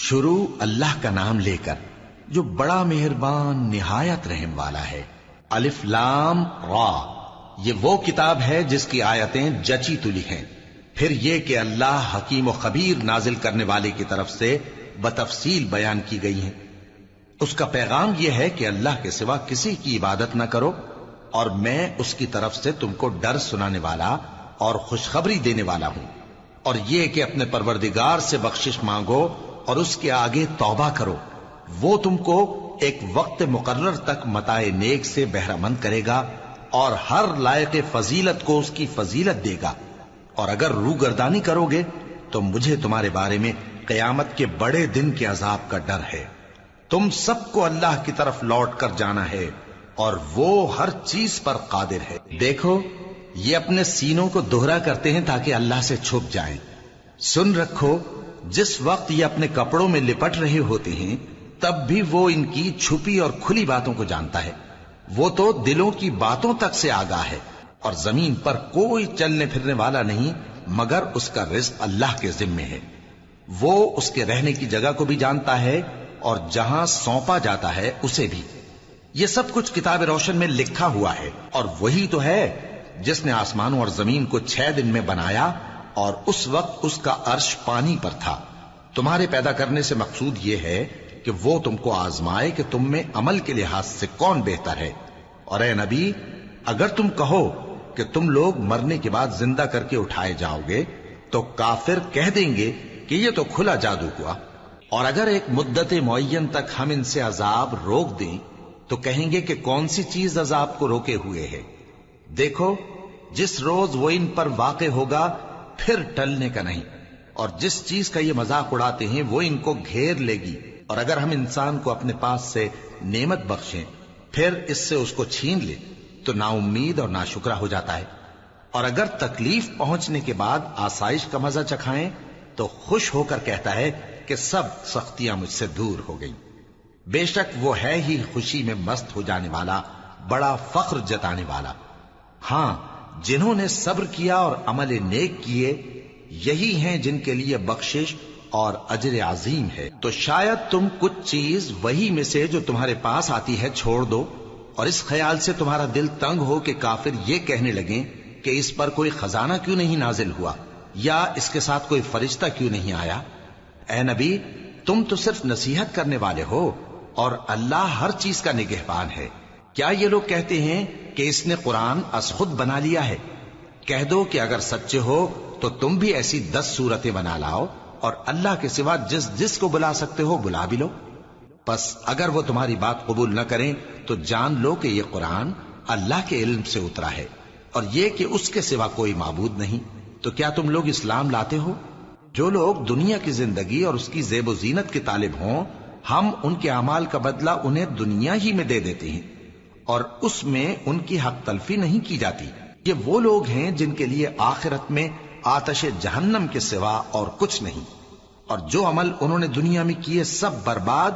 شروع اللہ کا نام لے کر جو بڑا مہربان نہایت رحم والا ہے۔ الف لام را، یہ وہ کتاب ہے جس کی آیتیں جچی تلی ہیں۔ پھر یہ کہ اللہ حکیم و خبیر نازل کرنے والے کی طرف سے بتفصیل بیان کی گئی ہیں۔ اس کا پیغام یہ ہے کہ اللہ کے سوا کسی کی عبادت نہ کرو، اور میں اس کی طرف سے تم کو ڈر سنانے والا اور خوشخبری دینے والا ہوں، اور یہ کہ اپنے پروردگار سے بخشش مانگو اور اس کے آگے توبہ کرو، وہ تم کو ایک وقت مقرر تک متاع نیک سے بہرہ مند کرے گا اور ہر لائق فضیلت کو اس کی فضیلت دے گا، اور اگر روگردانی کرو گے تو مجھے تمہارے بارے میں قیامت کے بڑے دن کے عذاب کا ڈر ہے۔ تم سب کو اللہ کی طرف لوٹ کر جانا ہے اور وہ ہر چیز پر قادر ہے۔ دیکھو یہ اپنے سینوں کو دوہرا کرتے ہیں تاکہ اللہ سے چھپ جائیں۔ سن رکھو جس وقت یہ اپنے کپڑوں میں لپٹ رہے ہوتے ہیں تب بھی وہ ان کی چھپی اور کھلی باتوں کو جانتا ہے۔ وہ تو دلوں کی باتوں تک سے آگاہ ہے، اور زمین پر کوئی چلنے پھرنے والا نہیں مگر اس کا رزق اللہ کے ذمے ہے۔ وہ اس کے رہنے کی جگہ کو بھی جانتا ہے اور جہاں سونپا جاتا ہے اسے بھی۔ یہ سب کچھ کتاب روشن میں لکھا ہوا ہے، اور وہی تو ہے جس نے آسمانوں اور زمین کو 6 دن میں بنایا، اور اس وقت اس کا عرش پانی پر تھا۔ تمہارے پیدا کرنے سے مقصود یہ ہے کہ وہ تم کو آزمائے کہ تم میں عمل کے لحاظ سے کون بہتر ہے۔ اور اے نبی، اگر تم کہو کہ تم لوگ مرنے کے بعد زندہ کر کے اٹھائے جاؤ گے تو کافر کہہ دیں گے کہ یہ تو کھلا جادو ہوا، اور اگر ایک مدت معین تک ہم ان سے عذاب روک دیں تو کہیں گے کہ کون سی چیز عذاب کو روکے ہوئے ہے۔ دیکھو جس روز وہ ان پر واقع ہوگا پھر ٹلنے کا نہیں، اور جس چیز کا یہ مذاق اڑاتے ہیں وہ ان کو گھیر لے گی، اور اگر ہم انسان کو اپنے پاس سے نعمت بخشیں پھر اس سے اس کو چھین لے تو نا امید اور ناشکرا ہو جاتا ہے، اور اگر تکلیف پہنچنے کے بعد آسائش کا مزہ چکھائیں تو خوش ہو کر کہتا ہے کہ سب سختیاں مجھ سے دور ہو گئیں۔ بے شک وہ ہے ہی خوشی میں مست ہو جانے والا، بڑا فخر جتانے والا۔ ہاں جنہوں نے صبر کیا اور عمل نیک کیے یہی ہیں جن کے لیے بخشش اور اجر عظیم ہے۔ تو شاید تم کچھ چیز وہی میں سے جو تمہارے پاس آتی ہے چھوڑ دو، اور اس خیال سے تمہارا دل تنگ ہو کہ کافر یہ کہنے لگیں کہ اس پر کوئی خزانہ کیوں نہیں نازل ہوا، یا اس کے ساتھ کوئی فرشتہ کیوں نہیں آیا۔ اے نبی، تم تو صرف نصیحت کرنے والے ہو، اور اللہ ہر چیز کا نگہبان ہے۔ کیا یہ لوگ کہتے ہیں کہ اس نے قرآن از خود بنا لیا ہے؟ کہہ دو کہ اگر سچے ہو تو تم بھی ایسی 10 صورتیں بنا لاؤ، اور اللہ کے سوا جس جس کو بلا سکتے ہو بلا بھی لو۔ پس اگر وہ تمہاری بات قبول نہ کریں تو جان لو کہ یہ قرآن اللہ کے علم سے اترا ہے، اور یہ کہ اس کے سوا کوئی معبود نہیں۔ تو کیا تم لوگ اسلام لاتے ہو؟ جو لوگ دنیا کی زندگی اور اس کی زیب و زینت کے طالب ہوں، ہم ان کے اعمال کا بدلہ انہیں دنیا ہی میں دے دیتے ہیں، اور اس میں ان کی حق تلفی نہیں کی جاتی۔ یہ وہ لوگ ہیں جن کے لیے آخرت میں آتش جہنم کے سوا اور کچھ نہیں، اور جو عمل انہوں نے دنیا میں کیے سب برباد،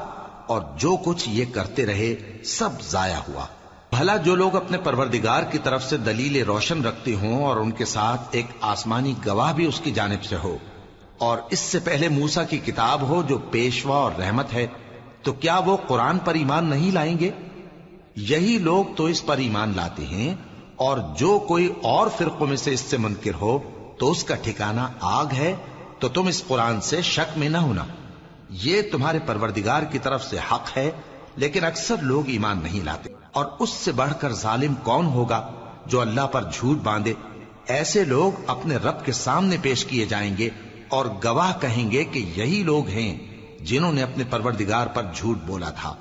اور جو کچھ یہ کرتے رہے سب ضائع ہوا۔ بھلا جو لوگ اپنے پروردگار کی طرف سے دلیل روشن رکھتے ہوں اور ان کے ساتھ ایک آسمانی گواہ بھی اس کی جانب سے ہو، اور اس سے پہلے موسیٰ کی کتاب ہو جو پیشوا اور رحمت ہے، تو کیا وہ قرآن پر ایمان نہیں لائیں گے؟ یہی لوگ تو اس پر ایمان لاتے ہیں، اور جو کوئی اور فرقوں میں سے اس سے منکر ہو تو اس کا ٹھکانہ آگ ہے۔ تو تم اس قرآن سے شک میں نہ ہونا، یہ تمہارے پروردگار کی طرف سے حق ہے، لیکن اکثر لوگ ایمان نہیں لاتے۔ اور اس سے بڑھ کر ظالم کون ہوگا جو اللہ پر جھوٹ باندھے؟ ایسے لوگ اپنے رب کے سامنے پیش کیے جائیں گے اور گواہ کہیں گے کہ یہی لوگ ہیں جنہوں نے اپنے پروردگار پر جھوٹ بولا تھا۔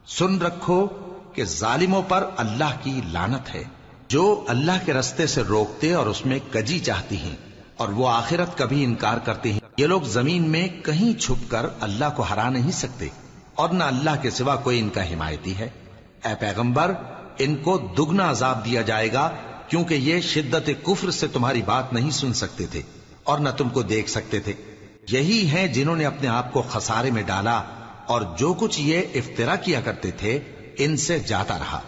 سن رکھو کہ ظالموں پر اللہ کی لعنت ہے، جو اللہ کے رستے سے روکتے اور اس میں کجی چاہتی ہیں، اور وہ آخرت کا بھی انکار کرتے ہیں۔ یہ لوگ زمین میں کہیں چھپ کر اللہ کو ہرا نہیں سکتے، اور نہ اللہ کے سوا کوئی ان کا حمایتی ہے۔ اے پیغمبر، ان کو دگنا عذاب دیا جائے گا، کیونکہ یہ شدت کفر سے تمہاری بات نہیں سن سکتے تھے اور نہ تم کو دیکھ سکتے تھے۔ یہی ہیں جنہوں نے اپنے آپ کو خسارے میں ڈالا، اور جو کچھ یہ افترا کیا کرتے تھے ان سے جاتا رہا۔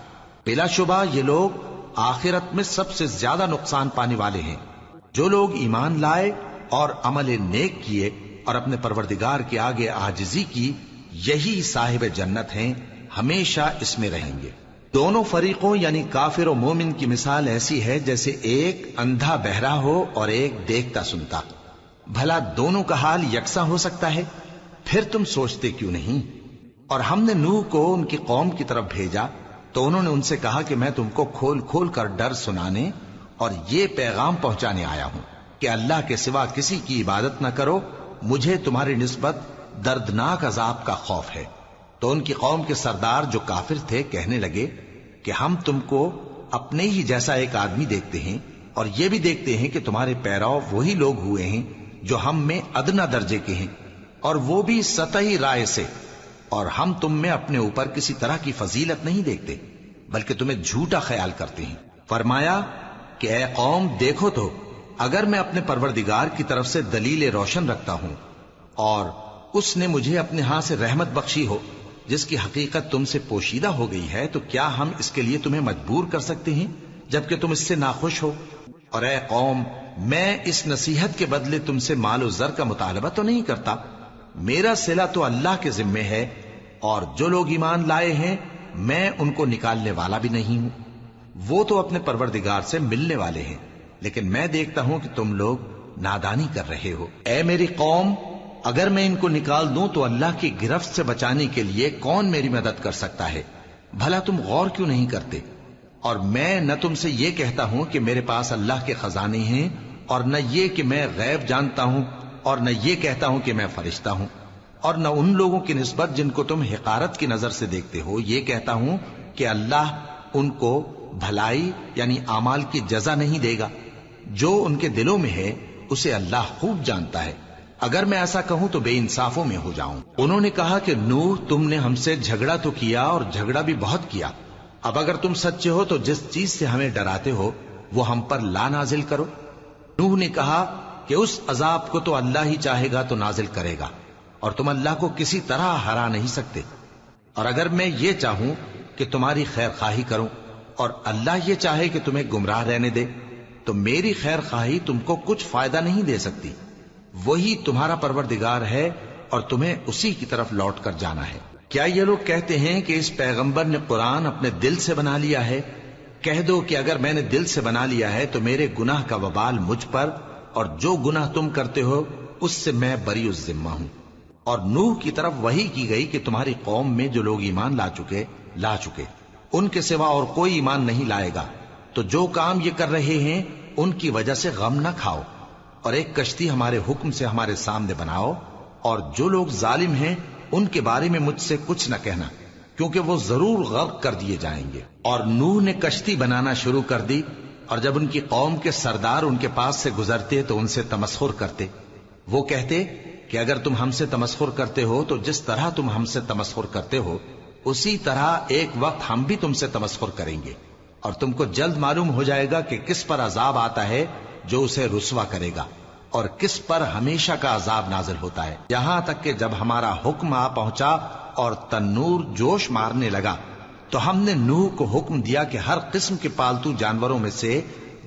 بلا شبہ یہ لوگ آخرت میں سب سے زیادہ نقصان پانے والے ہیں۔ جو لوگ ایمان لائے اور عمل نیک کیے اور اپنے پروردگار کے آگے عاجزی کی، یہی صاحب جنت ہیں، ہمیشہ اس میں رہیں گے۔ دونوں فریقوں یعنی کافر و مومن کی مثال ایسی ہے جیسے ایک اندھا بہرا ہو اور ایک دیکھتا سنتا۔ بھلا دونوں کا حال یکساں ہو سکتا ہے؟ پھر تم سوچتے کیوں نہیں؟ اور ہم نے نوح کو ان کی قوم کی طرف بھیجا تو انہوں نے ان سے کہا کہ میں تم کو کھول کھول کر ڈر سنانے اور یہ پیغام پہنچانے آیا ہوں کہ اللہ کے سوا کسی کی عبادت نہ کرو، مجھے تمہاری نسبت دردناک عذاب کا خوف ہے۔ تو ان کی قوم کے سردار جو کافر تھے کہنے لگے کہ ہم تم کو اپنے ہی جیسا ایک آدمی دیکھتے ہیں اور یہ بھی دیکھتے ہیں کہ تمہارے پیرو وہی لوگ ہوئے ہیں جو ہم میں ادنا درجے کے ہیں، اور وہ بھی سطحی رائے سے، اور ہم تم میں اپنے اوپر کسی طرح کی فضیلت نہیں دیکھتے بلکہ تمہیں جھوٹا خیال کرتے ہیں۔ فرمایا کہ اے قوم دیکھو تو، اگر میں اپنے پروردگار کی طرف سے دلیل روشن رکھتا ہوں اور اس نے مجھے اپنے ہاں سے رحمت بخشی ہو جس کی حقیقت تم سے پوشیدہ ہو گئی ہے، تو کیا ہم اس کے لیے تمہیں مجبور کر سکتے ہیں جبکہ تم اس سے ناخوش ہو؟ اور اے قوم، میں اس نصیحت کے بدلے تم سے مال و زر کا مطالبہ تو نہیں کرتا، میرا صلہ تو اللہ کے ذمے ہے، اور جو لوگ ایمان لائے ہیں میں ان کو نکالنے والا بھی نہیں ہوں، وہ تو اپنے پروردگار سے ملنے والے ہیں، لیکن میں دیکھتا ہوں کہ تم لوگ نادانی کر رہے ہو۔ اے میری قوم، اگر میں ان کو نکال دوں تو اللہ کی گرفت سے بچانے کے لیے کون میری مدد کر سکتا ہے؟ بھلا تم غور کیوں نہیں کرتے؟ اور میں نہ تم سے یہ کہتا ہوں کہ میرے پاس اللہ کے خزانے ہیں، اور نہ یہ کہ میں غیب جانتا ہوں، اور نہ یہ کہتا ہوں کہ میں فرشتہ ہوں، اور نہ ان لوگوں کی نسبت جن کو تم حقارت کی نظر سے دیکھتے ہو یہ کہتا ہوں کہ اللہ ان کو بھلائی یعنی اعمال کی جزا نہیں دے گا۔ جو ان کے دلوں میں ہے اسے اللہ خوب جانتا ہے، اگر میں ایسا کہوں تو بے انصافوں میں ہو جاؤں۔ انہوں نے کہا کہ نوح، تم نے ہم سے جھگڑا تو کیا اور جھگڑا بھی بہت کیا، اب اگر تم سچے ہو تو جس چیز سے ہمیں ڈراتے ہو وہ ہم پر لا نازل کرو۔ نوح نے کہا کہ اس عذاب کو تو اللہ ہی چاہے گا تو نازل کرے گا، اور تم اللہ کو کسی طرح ہرا نہیں سکتے، اور اگر میں یہ چاہوں کہ تمہاری خیر خواہی کروں اور اللہ یہ چاہے کہ تمہیں گمراہ رہنے دے تو میری خیر خواہی تم کو کچھ فائدہ نہیں دے سکتی، وہی تمہارا پروردگار ہے اور تمہیں اسی کی طرف لوٹ کر جانا ہے۔ کیا یہ لوگ کہتے ہیں کہ اس پیغمبر نے قرآن اپنے دل سے بنا لیا ہے؟ کہہ دو کہ اگر میں نے دل سے بنا لیا ہے تو میرے گناہ کا وبال مجھ پر، اور جو گناہ تم کرتے ہو اس سے میں بری الذمہ ہوں۔ اور نوح کی طرف وحی کی گئی کہ تمہاری قوم میں جو لوگ ایمان لا چکے ان کے سوا اور کوئی ایمان نہیں لائے گا، تو جو کام یہ کر رہے ہیں ان کی وجہ سے غم نہ کھاؤ، اور ایک کشتی ہمارے حکم سے ہمارے سامنے بناؤ، اور جو لوگ ظالم ہیں ان کے بارے میں مجھ سے کچھ نہ کہنا، کیونکہ وہ ضرور غرق کر دیے جائیں گے۔ اور نوح نے کشتی بنانا شروع کر دی، اور جب ان کی قوم کے سردار ان کے پاس سے گزرتے تو ان سے تمسخر کرتے، وہ کہتے کہ اگر تم ہم سے تمسخر کرتے ہو تو جس طرح تم ہم سے تمسخر کرتے ہو اسی طرح ایک وقت ہم بھی تم سے تمسخر کریں گے، اور تم کو جلد معلوم ہو جائے گا کہ کس پر عذاب آتا ہے جو اسے رسوا کرے گا، اور کس پر ہمیشہ کا عذاب نازل ہوتا ہے، یہاں تک کہ جب ہمارا حکم آ پہنچا اور تنور جوش مارنے لگا تو ہم نے نوح کو حکم دیا کہ ہر قسم کے پالتو جانوروں میں سے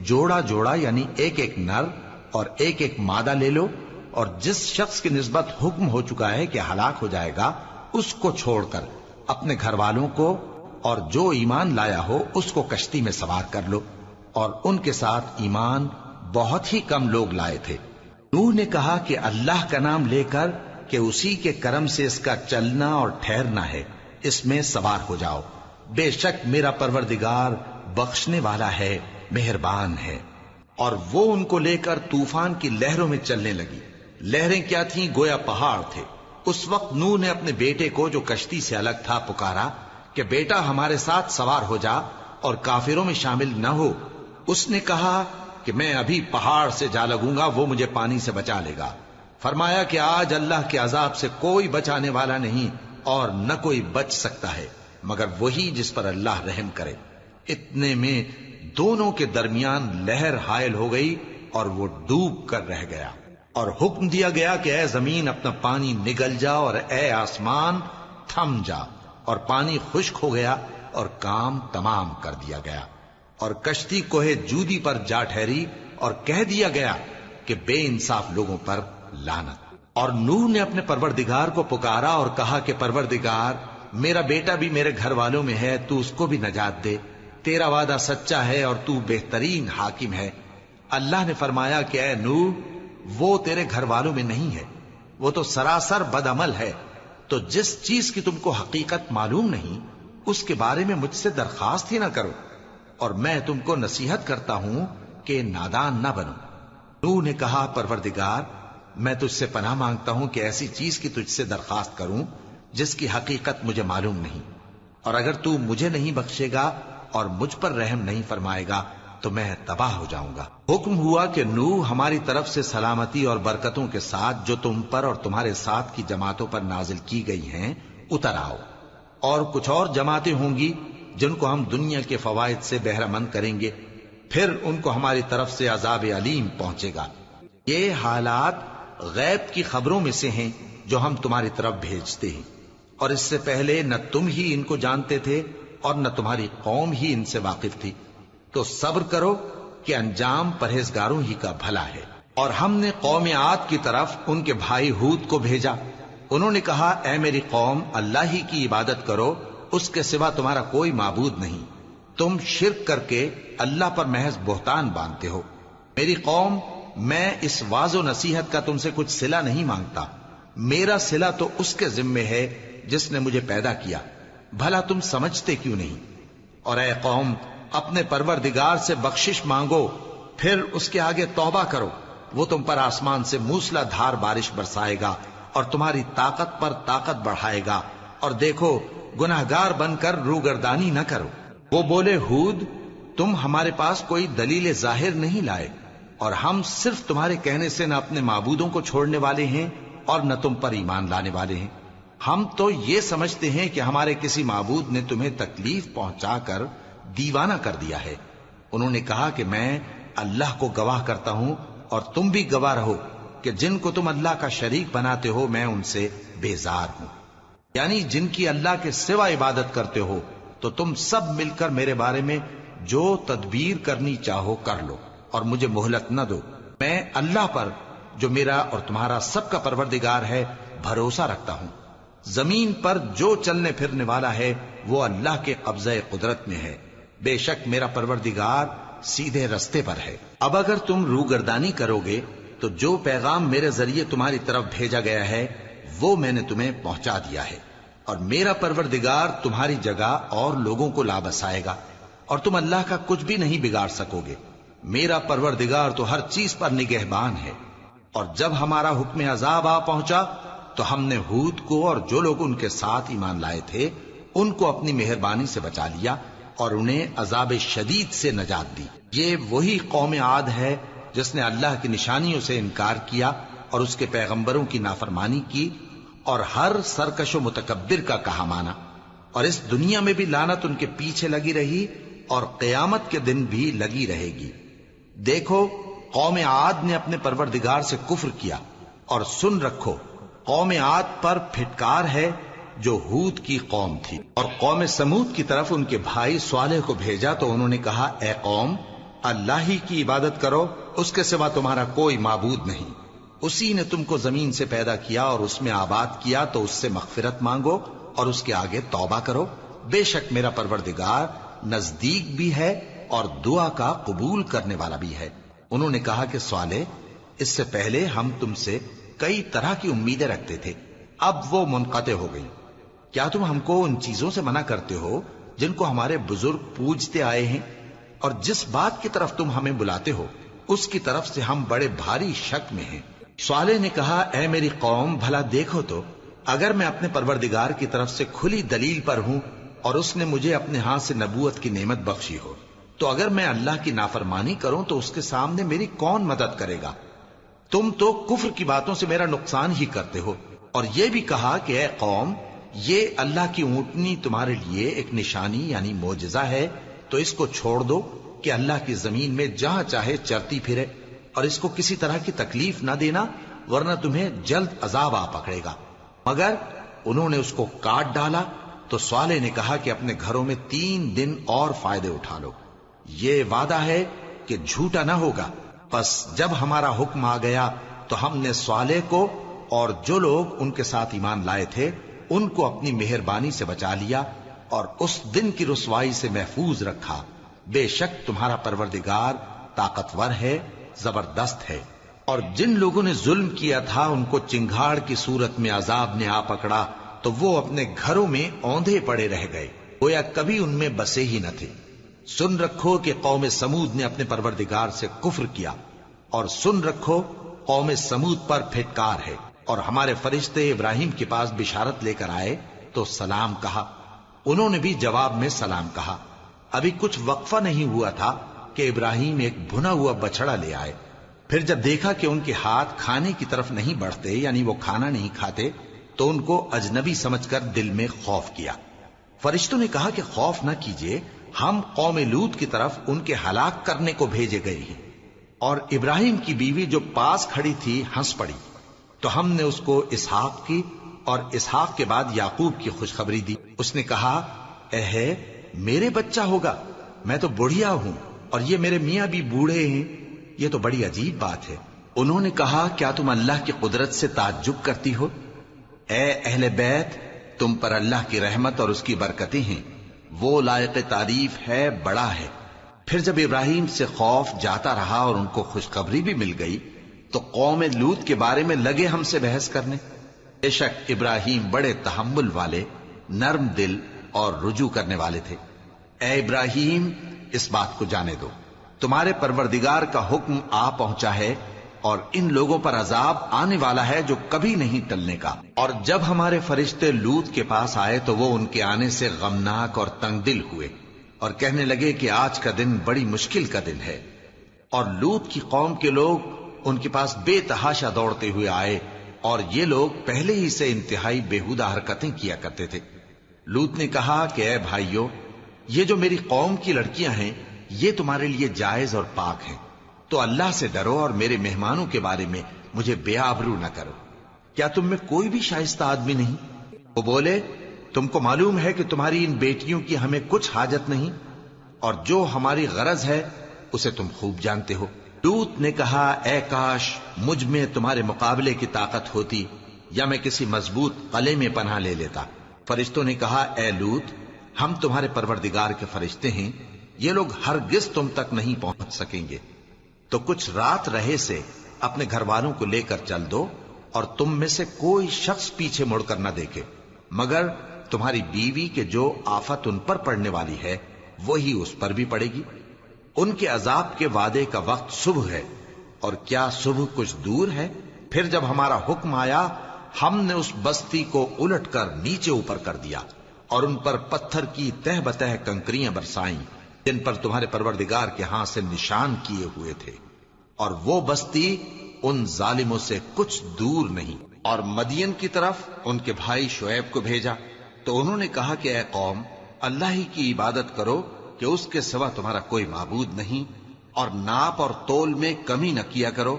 جوڑا جوڑا یعنی ایک ایک نر اور ایک ایک مادہ لے لو، اور جس شخص کی نسبت حکم ہو چکا ہے کہ ہلاک ہو جائے گا اس کو چھوڑ کر اپنے گھر والوں کو اور جو ایمان لایا ہو اس کو کشتی میں سوار کر لو، اور ان کے ساتھ ایمان بہت ہی کم لوگ لائے تھے۔ نوح نے کہا کہ اللہ کا نام لے کر کہ اسی کے کرم سے اس کا چلنا اور ٹھہرنا ہے، اس میں سوار ہو جاؤ، بے شک میرا پروردگار بخشنے والا ہے، مہربان ہے۔ اور وہ ان کو لے کر طوفان کی لہروں میں چلنے لگی، لہریں کیا تھیں گویا پہاڑ تھے۔ اس وقت نوح نے اپنے بیٹے کو جو کشتی سے الگ تھا پکارا کہ بیٹا ہمارے ساتھ سوار ہو جا اور کافروں میں شامل نہ ہو۔ اس نے کہا کہ میں ابھی پہاڑ سے جا لگوں گا، وہ مجھے پانی سے بچا لے گا۔ فرمایا کہ آج اللہ کے عذاب سے کوئی بچانے والا نہیں اور نہ کوئی بچ سکتا ہے مگر وہی جس پر اللہ رحم کرے۔ اتنے میں دونوں کے درمیان لہر حائل ہو گئی اور وہ ڈوب کر رہ گیا، اور حکم دیا گیا کہ اے زمین اپنا پانی نگل جا اور اے آسمان تھم جا، اور پانی خشک ہو گیا اور کام تمام کر دیا گیا، اور کشتی کوہ جودی پر جا ٹھہری، اور کہہ دیا گیا کہ بے انصاف لوگوں پر لعنت۔ اور نوح نے اپنے پروردگار کو پکارا اور کہا کہ پروردگار، میرا بیٹا بھی میرے گھر والوں میں ہے، تو اس کو بھی نجات دے، تیرا وعدہ سچا ہے اور تو بہترین حاکم ہے۔ اللہ نے فرمایا کہ اے نوح، وہ تیرے گھر والوں میں نہیں ہے، وہ تو سراسر بد عمل ہے، تو جس چیز کی تم کو حقیقت معلوم نہیں اس کے بارے میں مجھ سے درخواست ہی نہ کرو، اور میں تم کو نصیحت کرتا ہوں کہ نادان نہ بنو۔ نوح نے کہا پروردگار، میں تجھ سے پناہ مانگتا ہوں کہ ایسی چیز کی تجھ سے درخواست کروں جس کی حقیقت مجھے معلوم نہیں، اور اگر تو مجھے نہیں بخشے گا اور مجھ پر رحم نہیں فرمائے گا تو میں تباہ ہو جاؤں گا۔ حکم ہوا کہ نوح، ہماری طرف سے سلامتی اور برکتوں کے ساتھ جو تم پر اور تمہارے ساتھ کی جماعتوں پر نازل کی گئی ہیں اتر آؤ، اور کچھ اور جماعتیں ہوں گی جن کو ہم دنیا کے فوائد سے بہرہ مند کریں گے، پھر ان کو ہماری طرف سے عذاب علیم پہنچے گا۔ یہ حالات غیب کی خبروں میں سے ہیں جو ہم تمہاری طرف بھیجتے ہیں، اور اس سے پہلے نہ تم ہی ان کو جانتے تھے اور نہ تمہاری قوم ہی ان سے واقف تھی، تو صبر کرو کہ انجام پرہیزگاروں ہی کا بھلا ہے۔ اور ہم نے قوم عاد کی طرف ان کے بھائی ہود کو بھیجا، انہوں نے کہا اے میری قوم، اللہ ہی کی عبادت کرو، اس کے سوا تمہارا کوئی معبود نہیں، تم شرک کر کے اللہ پر محض بہتان باندھتے ہو۔ میری قوم، میں اس واعظ و نصیحت کا تم سے کچھ صلہ نہیں مانگتا، میرا صلہ تو اس کے ذمے ہے جس نے مجھے پیدا کیا، بھلا تم سمجھتے کیوں نہیں؟ اور اے قوم، اپنے پروردگار سے بخشش مانگو، پھر اس کے آگے توبہ کرو، وہ تم پر آسمان سے موسلا دھار بارش برسائے گا اور تمہاری طاقت پر طاقت بڑھائے گا، اور دیکھو گناہگار بن کر روگردانی نہ کرو۔ وہ بولے ہود، تم ہمارے پاس کوئی دلیل ظاہر نہیں لائے، اور ہم صرف تمہارے کہنے سے نہ اپنے معبودوں کو چھوڑنے والے ہیں اور نہ تم پر ایمان لانے والے ہیں، ہم تو یہ سمجھتے ہیں کہ ہمارے کسی معبود نے تمہیں تکلیف پہنچا کر دیوانہ کر دیا ہے۔ انہوں نے کہا کہ میں اللہ کو گواہ کرتا ہوں اور تم بھی گواہ رہو کہ جن کو تم اللہ کا شریک بناتے ہو میں ان سے بیزار ہوں، یعنی جن کی اللہ کے سوا عبادت کرتے ہو، تو تم سب مل کر میرے بارے میں جو تدبیر کرنی چاہو کر لو اور مجھے مہلت نہ دو۔ میں اللہ پر جو میرا اور تمہارا سب کا پروردگار ہے بھروسہ رکھتا ہوں، زمین پر جو چلنے پھرنے والا ہے وہ اللہ کے قبضہ قدرت میں ہے، بے شک میرا پروردگار سیدھے رستے پر ہے۔ اب اگر تم روگردانی کرو گے تو جو پیغام میرے ذریعے تمہاری طرف بھیجا گیا ہے وہ میں نے تمہیں پہنچا دیا ہے، اور میرا پروردگار تمہاری جگہ اور لوگوں کو لا بسائے گا، اور تم اللہ کا کچھ بھی نہیں بگاڑ سکو گے، میرا پروردگار تو ہر چیز پر نگہبان ہے۔ اور جب ہمارا حکم عذاب آ پہنچا تو ہم نے ہود کو اور جو لوگ ان کے ساتھ ایمان لائے تھے ان کو اپنی مہربانی سے بچا لیا اور انہیں عذاب شدید سے نجات دی۔ یہ وہی قوم عاد ہے جس نے اللہ کی نشانیوں سے انکار کیا اور اس کے پیغمبروں کی نافرمانی کی اور ہر سرکش و متکبر کا کہا مانا، اور اس دنیا میں بھی لعنت ان کے پیچھے لگی رہی اور قیامت کے دن بھی لگی رہے گی۔ دیکھو قوم عاد نے اپنے پروردگار سے کفر کیا، اور سن رکھو قوم عاد پر پھٹکار ہے جو ہود کی قوم تھی۔ اور قوم سمود کی طرف ان کے بھائی صالح کو بھیجا تو انہوں نے کہا اے قوم، اللہ ہی کی عبادت کرو، اس کے سوا تمہارا کوئی معبود نہیں، اسی نے تم کو زمین سے پیدا کیا اور اس میں آباد کیا، تو اس سے مغفرت مانگو اور اس کے آگے توبہ کرو، بے شک میرا پروردگار نزدیک بھی ہے اور دعا کا قبول کرنے والا بھی ہے۔ انہوں نے کہا کہ صالح، اس سے پہلے ہم تم سے کئی طرح کی امیدیں رکھتے تھے، اب وہ منقطع ہو گئی، کیا تم ہم کو ان چیزوں سے منع کرتے ہو جن کو ہمارے بزرگ پوجتے آئے ہیں؟ اور جس بات کی طرف تم ہمیں بلاتے ہو اس کی طرف سے ہم بڑے بھاری شک میں ہیں۔ صالح نے کہا اے میری قوم، بھلا دیکھو تو اگر میں اپنے پروردگار کی طرف سے کھلی دلیل پر ہوں اور اس نے مجھے اپنے ہاتھ سے نبوت کی نعمت بخشی ہو، تو اگر میں اللہ کی نافرمانی کروں تو اس کے سامنے میری کون مدد کرے گا؟ تم تو کفر کی باتوں سے میرا نقصان ہی کرتے ہو۔ اور یہ بھی کہا کہ اے قوم، یہ اللہ کی اونٹنی تمہارے لیے ایک نشانی یعنی معجزہ ہے، تو اس کو چھوڑ دو کہ اللہ کی زمین میں جہاں چاہے چرتی پھرے، اور اس کو کسی طرح کی تکلیف نہ دینا ورنہ تمہیں جلد عذاب آ پکڑے گا۔ مگر انہوں نے اس کو کاٹ ڈالا تو صالح نے کہا کہ اپنے گھروں میں 3 دن اور فائدے اٹھا لو، یہ وعدہ ہے کہ جھوٹا نہ ہوگا۔ پس جب ہمارا حکم آ گیا تو ہم نے صالح کو اور جو لوگ ان کے ساتھ ایمان لائے تھے ان کو اپنی مہربانی سے بچا لیا اور اس دن کی رسوائی سے محفوظ رکھا۔ بے شک تمہارا پروردگار طاقتور ہے، زبردست ہے۔ اور جن لوگوں نے ظلم کیا تھا ان کو چنگھاڑ کی صورت میں عذاب نے آ پکڑا تو وہ اپنے گھروں میں اوندھے پڑے رہ گئے، گویا کبھی ان میں بسے ہی نہ تھے۔ سن رکھو کہ قوم سمود نے اپنے پروردگار سے کفر کیا، اور سن رکھو قوم سمود پر پھٹکار ہے۔ اور ہمارے فرشتے ابراہیم کے پاس بشارت لے کر آئے تو سلام کہا، انہوں نے بھی جواب میں سلام کہا۔ ابھی کچھ وقفہ نہیں ہوا تھا کہ ابراہیم ایک بھنا ہوا بچڑا لے آئے۔ پھر جب دیکھا کہ ان کے ہاتھ کھانے کی طرف نہیں بڑھتے، یعنی وہ کھانا نہیں کھاتے، تو ان کو اجنبی سمجھ کر دل میں خوف کیا۔ فرشتوں نے کہا کہ خوف نہ کیجیے، ہم قوم لوط کی طرف ان کے ہلاک کرنے کو بھیجے گئے ہیں۔ اور ابراہیم کی بیوی جو پاس کھڑی تھی ہنس پڑی، تو ہم نے اس کو اسحاق کی اور اسحاق کے بعد یعقوب کی خوشخبری دی۔ اس نے کہا، اے میرے بچہ ہوگا، میں تو بڑھیا ہوں اور یہ میرے میاں بھی بوڑھے ہیں، یہ تو بڑی عجیب بات ہے۔ انہوں نے کہا، کیا تم اللہ کی قدرت سے تعجب کرتی ہو؟ اے اہل بیت، تم پر اللہ کی رحمت اور اس کی برکتیں ہیں، وہ لائق تعریف ہے، بڑا ہے۔ پھر جب ابراہیم سے خوف جاتا رہا اور ان کو خوشخبری بھی مل گئی تو قوم لوط کے بارے میں لگے ہم سے بحث کرنے۔ بے شک ابراہیم بڑے تحمل والے، نرم دل اور رجوع کرنے والے تھے۔ اے ابراہیم، اس بات کو جانے دو، تمہارے پروردگار کا حکم آ پہنچا ہے اور ان لوگوں پر عذاب آنے والا ہے جو کبھی نہیں ٹلنے کا۔ اور جب ہمارے فرشتے لوط کے پاس آئے تو وہ ان کے آنے سے غمناک اور تنگ دل ہوئے اور کہنے لگے کہ آج کا دن بڑی مشکل کا دن ہے۔ اور لوط کی قوم کے لوگ ان کے پاس بے تحاشا دوڑتے ہوئے آئے، اور یہ لوگ پہلے ہی سے انتہائی بیہودہ حرکتیں کیا کرتے تھے۔ لوط نے کہا کہ اے بھائیو، یہ جو میری قوم کی لڑکیاں ہیں یہ تمہارے لیے جائز اور پاک ہیں، تو اللہ سے ڈرو اور میرے مہمانوں کے بارے میں مجھے بے آبرو نہ کرو۔ کیا تم میں کوئی بھی شائستہ آدمی نہیں؟ وہ بولے، تم کو معلوم ہے کہ تمہاری ان بیٹیوں کی ہمیں کچھ حاجت نہیں، اور جو ہماری غرض ہے اسے تم خوب جانتے ہو۔ لوط نے کہا، اے کاش مجھ میں تمہارے مقابلے کی طاقت ہوتی، یا میں کسی مضبوط قلعے میں پناہ لے لیتا۔ فرشتوں نے کہا، اے لوط، ہم تمہارے پروردگار کے فرشتے ہیں، یہ لوگ ہرگز تم تک نہیں پہنچ سکیں گے، تو کچھ رات رہے سے اپنے گھر والوں کو لے کر چل دو، اور تم میں سے کوئی شخص پیچھے مڑ کر نہ دیکھے مگر تمہاری بیوی کے جو آفت ان پر پڑنے والی ہے وہی اس پر بھی پڑے گی۔ ان کے عذاب کے وعدے کا وقت صبح ہے، اور کیا صبح کچھ دور ہے؟ پھر جب ہمارا حکم آیا ہم نے اس بستی کو الٹ کر نیچے اوپر کر دیا اور ان پر پتھر کی تہ بتہ کنکریاں برسائیں جن پر تمہارے پروردگار کے ہاں سے نشان کیے ہوئے تھے، اور وہ بستی ان ظالموں سے کچھ دور نہیں۔ اور مدین کی طرف ان کے بھائی شعیب کو بھیجا تو انہوں نے کہا کہ اے قوم، اللہ ہی کی عبادت کرو کہ اس کے سوا تمہارا کوئی معبود نہیں، اور ناپ اور تول میں کمی نہ کیا کرو،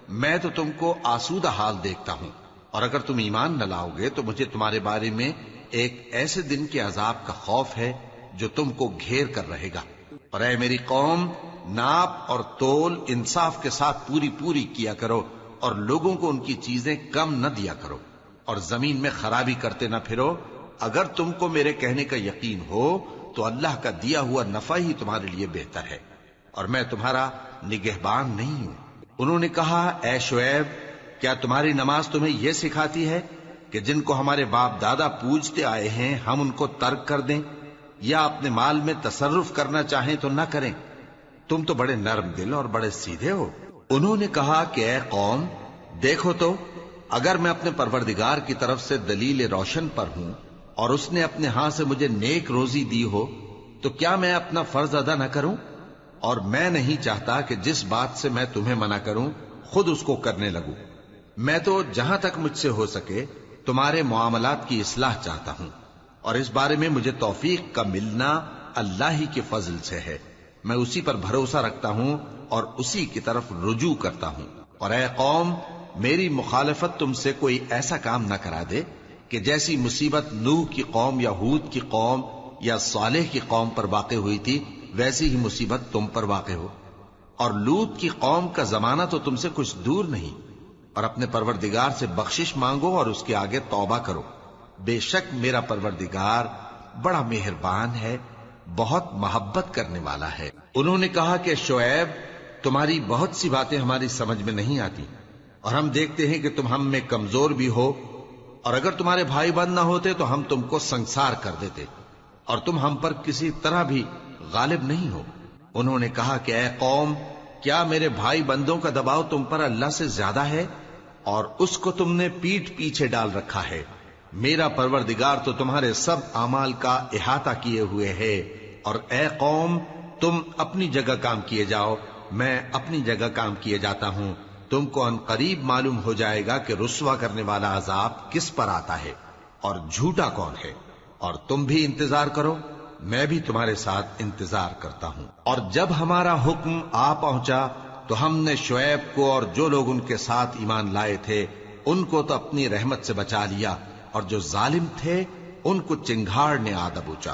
میں تو تم کو آسودہ حال دیکھتا ہوں، اور اگر تم ایمان نہ لاؤ گے تو مجھے تمہارے بارے میں ایک ایسے دن کے عذاب کا خوف ہے جو تم کو گھیر کر رہے گا۔ اور اے میری قوم، ناپ اور تول انصاف کے ساتھ پوری پوری کیا کرو، اور لوگوں کو ان کی چیزیں کم نہ دیا کرو، اور زمین میں خرابی کرتے نہ پھرو۔ اگر تم کو میرے کہنے کا یقین ہو تو اللہ کا دیا ہوا نفع ہی تمہارے لیے بہتر ہے، اور میں تمہارا نگہبان نہیں ہوں۔ انہوں نے کہا، اے شعیب، کیا تمہاری نماز تمہیں یہ سکھاتی ہے کہ جن کو ہمارے باپ دادا پوجتے آئے ہیں ہم ان کو ترک کر دیں، یا اپنے مال میں تصرف کرنا چاہیں تو نہ کریں؟ تم تو بڑے نرم دل اور بڑے سیدھے ہو۔ انہوں نے کہا کہ اے قوم، دیکھو تو، اگر میں اپنے پروردگار کی طرف سے دلیل روشن پر ہوں اور اس نے اپنے ہاں سے مجھے نیک روزی دی ہو تو کیا میں اپنا فرض ادا نہ کروں؟ اور میں نہیں چاہتا کہ جس بات سے میں تمہیں منع کروں خود اس کو کرنے لگوں۔ میں تو جہاں تک مجھ سے ہو سکے تمہارے معاملات کی اصلاح چاہتا ہوں، اور اس بارے میں مجھے توفیق کا ملنا اللہ ہی کے فضل سے ہے۔ میں اسی پر بھروسہ رکھتا ہوں اور اسی کی طرف رجوع کرتا ہوں۔ اور اے قوم، میری مخالفت تم سے کوئی ایسا کام نہ کرا دے کہ جیسی مصیبت نوح کی قوم یا ہود کی قوم یا صالح کی قوم پر واقع ہوئی تھی ویسی ہی مصیبت تم پر واقع ہو۔ اور لوط کی قوم کا زمانہ تو تم سے کچھ دور نہیں، اور اپنے پروردگار سے بخشش مانگو اور اس کے آگے توبہ کرو، بے شک میرا پروردگار بڑا مہربان ہے، بہت محبت کرنے والا ہے۔ انہوں نے کہا کہ شعیب، تمہاری بہت سی باتیں ہماری سمجھ میں نہیں آتی، اور ہم دیکھتے ہیں کہ تم ہم میں کمزور بھی ہو، اور اگر تمہارے بھائی بند نہ ہوتے تو ہم تم کو سنسار کر دیتے، اور تم ہم پر کسی طرح بھی غالب نہیں ہو۔ انہوں نے کہا کہ اے قوم، کیا میرے بھائی بندوں کا دباؤ تم پر اللہ سے زیادہ ہے، اور اس کو تم نے پیٹھ پیچھے ڈال رکھا ہے؟ میرا پروردگار تو تمہارے سب اعمال کا احاطہ کیے ہوئے ہے۔ اور اے قوم، تم اپنی جگہ کام کیے جاؤ، میں اپنی جگہ کام کیے جاتا ہوں، تم کو ان قریب معلوم ہو جائے گا کہ رسوا کرنے والا عذاب کس پر آتا ہے اور جھوٹا کون ہے، اور تم بھی انتظار کرو، میں بھی تمہارے ساتھ انتظار کرتا ہوں۔ اور جب ہمارا حکم آ پہنچا تو ہم نے شعیب کو اور جو لوگ ان کے ساتھ ایمان لائے تھے ان کو تو اپنی رحمت سے بچا لیا، اور جو ظالم تھے ان کو چنگھاڑ نے آ دبوچا،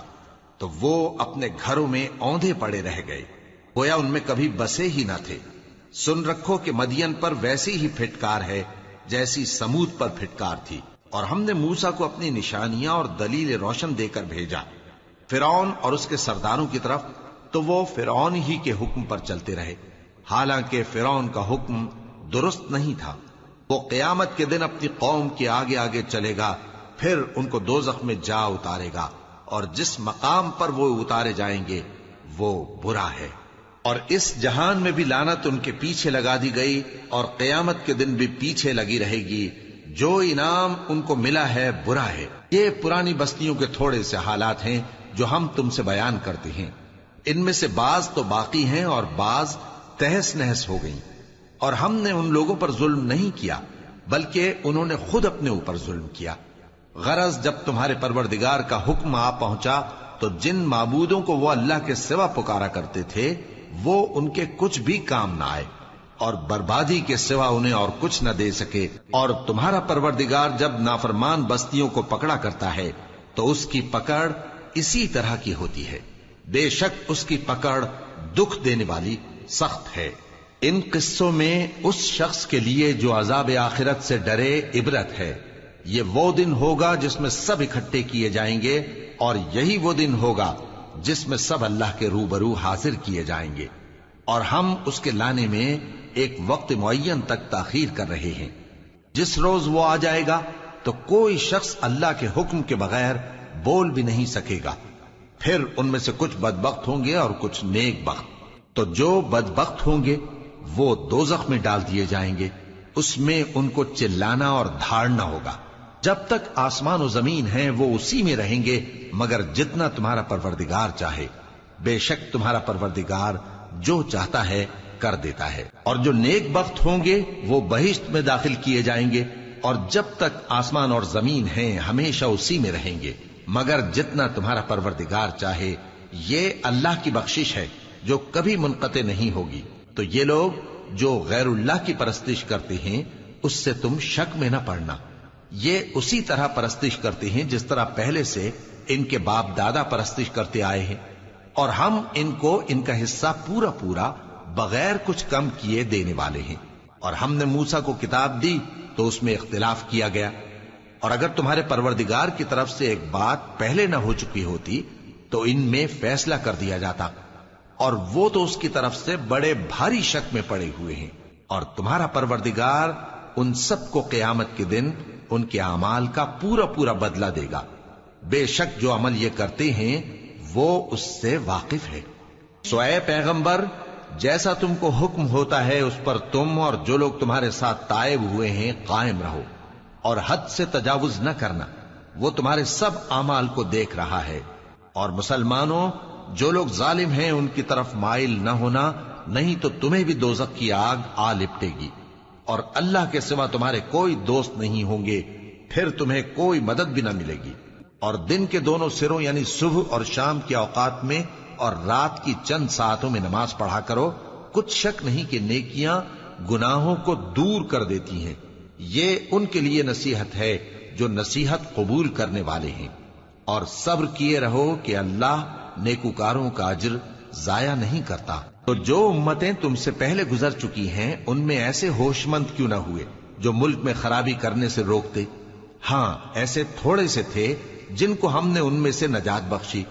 تو وہ اپنے گھروں میں اوندھے پڑے رہ گئے، گویا ان میں کبھی بسے ہی نہ تھے۔ سن رکھو کہ مدین پر ویسی ہی پھٹکار ہے جیسی سمود پر پھٹکار تھی، اور ہم نے موسیٰ کو اپنی نشانیاں اور دلیل روشن دے کر بھیجا فرعون اور اس کے سرداروں کی طرف، تو وہ فرعون ہی کے حکم پر چلتے رہے، حالانکہ فرعون کا حکم درست نہیں تھا۔ وہ قیامت کے دن اپنی قوم کے آگے آگے چلے گا، پھر ان کو دوزخ میں جا اتارے گا، اور جس مقام پر وہ اتارے جائیں گے وہ برا ہے۔ اور اس جہان میں بھی لعنت ان کے پیچھے لگا دی گئی، اور قیامت کے دن بھی پیچھے لگی رہے گی۔ جو انعام ان کو ملا ہے برا ہے۔ یہ پرانی بستیوں کے تھوڑے سے حالات ہیں جو ہم تم سے بیان کرتے ہیں، ان میں سے بعض تو باقی ہیں اور بعض تہس نہس ہو گئیں۔ اور ہم نے ان لوگوں پر ظلم نہیں کیا بلکہ انہوں نے خود اپنے اوپر ظلم کیا۔ غرض جب تمہارے پروردگار کا حکم آ پہنچا تو جن معبودوں کو وہ اللہ کے سوا پکارا کرتے تھے وہ ان کے کچھ بھی کام نہ آئے، اور بربادی کے سوا انہیں اور کچھ نہ دے سکے۔ اور تمہارا پروردگار جب نافرمان بستیوں کو پکڑا کرتا ہے تو اس کی پکڑ اسی طرح کی ہوتی ہے، بے شک اس کی پکڑ دکھ دینے والی سخت ہے۔ ان قصوں میں اس شخص کے لیے جو عذاب آخرت سے ڈرے عبرت ہے۔ یہ وہ دن ہوگا جس میں سب اکٹھے کیے جائیں گے، اور یہی وہ دن ہوگا جس میں سب اللہ کے روبرو حاضر کیے جائیں گے، اور ہم اس کے لانے میں ایک وقت معین تک تاخیر کر رہے ہیں۔ جس روز وہ آ جائے گا تو کوئی شخص اللہ کے حکم کے بغیر بول بھی نہیں سکے گا۔ پھر ان میں سے کچھ بدبخت ہوں گے اور کچھ نیک بخت، تو جو بدبخت ہوں گے وہ دوزخ میں ڈال دیے جائیں گے، اس میں ان کو چلانا اور دھاڑنا ہوگا۔ جب تک آسمان و زمین ہیں وہ اسی میں رہیں گے مگر جتنا تمہارا پروردگار چاہے، بے شک تمہارا پروردگار جو چاہتا ہے کر دیتا ہے۔ اور جو نیک بخت ہوں گے وہ بہشت میں داخل کیے جائیں گے، اور جب تک آسمان اور زمین ہیں ہمیشہ اسی میں رہیں گے مگر جتنا تمہارا پروردگار چاہے۔ یہ اللہ کی بخشش ہے جو کبھی منقطع نہیں ہوگی۔ تو یہ لوگ جو غیر اللہ کی پرستش کرتے ہیں اس سے تم شک میں نہ پڑنا، یہ اسی طرح پرستش کرتے ہیں جس طرح پہلے سے ان کے باپ دادا پرستش کرتے آئے ہیں، اور ہم ان کو ان کا حصہ پورا پورا بغیر کچھ کم کیے دینے والے ہیں۔ اور ہم نے موسیٰ کو کتاب دی تو اس میں اختلاف کیا گیا، اور اگر تمہارے پروردگار کی طرف سے ایک بات پہلے نہ ہو چکی ہوتی تو ان میں فیصلہ کر دیا جاتا، اور وہ تو اس کی طرف سے بڑے بھاری شک میں پڑے ہوئے ہیں۔ اور تمہارا پروردگار ان سب کو قیامت کے دن ان کے اعمال کا پورا پورا بدلہ دے گا، بے شک جو عمل یہ کرتے ہیں وہ اس سے واقف ہے۔ سو اے پیغمبر، جیسا تم کو حکم ہوتا ہے اس پر تم اور جو لوگ تمہارے ساتھ تائب ہوئے ہیں قائم رہو، اور حد سے تجاوز نہ کرنا، وہ تمہارے سب اعمال کو دیکھ رہا ہے۔ اور مسلمانوں، جو لوگ ظالم ہیں ان کی طرف مائل نہ ہونا، نہیں تو تمہیں بھی دوزخ کی آگ آ لپٹے گی، اور اللہ کے سوا تمہارے کوئی دوست نہیں ہوں گے، پھر تمہیں کوئی مدد بھی نہ ملے گی۔ اور دن کے دونوں سروں یعنی صبح اور شام کے اوقات میں اور رات کی چند ساعتوں میں نماز پڑھا کرو، کچھ شک نہیں کہ نیکیاں گناہوں کو دور کر دیتی ہیں۔ یہ ان کے لیے نصیحت ہے جو نصیحت قبول کرنے والے ہیں۔ اور صبر کیے رہو کہ اللہ نیکوکاروں کا اجر ضائع نہیں کرتا۔ تو جو امتیں تم سے پہلے گزر چکی ہیں ان میں ایسے ہوش مند کیوں نہ ہوئے جو ملک میں خرابی کرنے سے روکتے؟ ہاں ایسے تھوڑے سے تھے جن کو ہم نے ان میں سے نجات بخشی،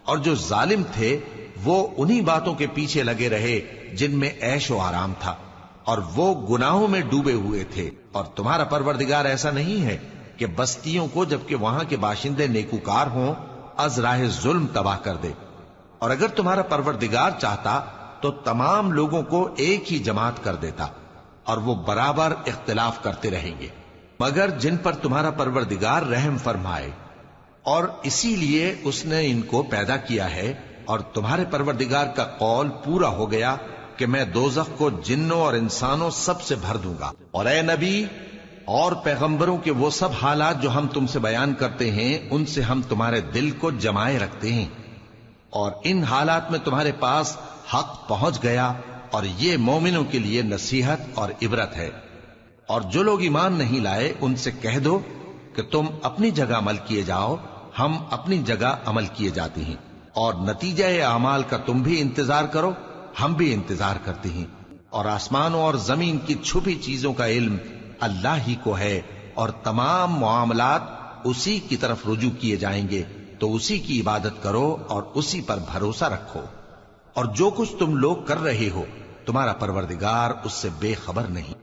اور جو ظالم تھے وہ انہی باتوں کے پیچھے لگے رہے جن میں عیش و آرام تھا، اور وہ گناہوں میں ڈوبے ہوئے تھے۔ اور تمہارا پروردگار ایسا نہیں ہے کہ بستیوں کو جبکہ وہاں کے باشندے نیکوکار ہوں از راہ ظلم تباہ کر دے۔ اور اگر تمہارا پروردگار چاہتا تو تمام لوگوں کو ایک ہی جماعت کر دیتا، اور وہ برابر اختلاف کرتے رہیں گے، مگر جن پر تمہارا پروردگار رحم فرمائے، اور اسی لیے اس نے ان کو پیدا کیا ہے۔ اور تمہارے پروردگار کا قول پورا ہو گیا کہ میں دوزخ کو جنوں اور انسانوں سب سے بھر دوں گا۔ اور اے نبی اور پیغمبروں کے وہ سب حالات جو ہم تم سے بیان کرتے ہیں، ان سے ہم تمہارے دل کو جمائے رکھتے ہیں، اور ان حالات میں تمہارے پاس حق پہنچ گیا، اور یہ مومنوں کے لیے نصیحت اور عبرت ہے۔ اور جو لوگ ایمان نہیں لائے ان سے کہہ دو کہ تم اپنی جگہ عمل کیے جاؤ، ہم اپنی جگہ عمل کیے جاتے ہیں، اور نتیجہ اعمال کا تم بھی انتظار کرو، ہم بھی انتظار کرتے ہیں۔ اور آسمانوں اور زمین کی چھپی چیزوں کا علم اللہ ہی کو ہے، اور تمام معاملات اسی کی طرف رجوع کیے جائیں گے، تو اسی کی عبادت کرو اور اسی پر بھروسہ رکھو۔ اور جو کچھ تم لوگ کر رہے ہو تمہارا پروردگار اس سے بے خبر نہیں۔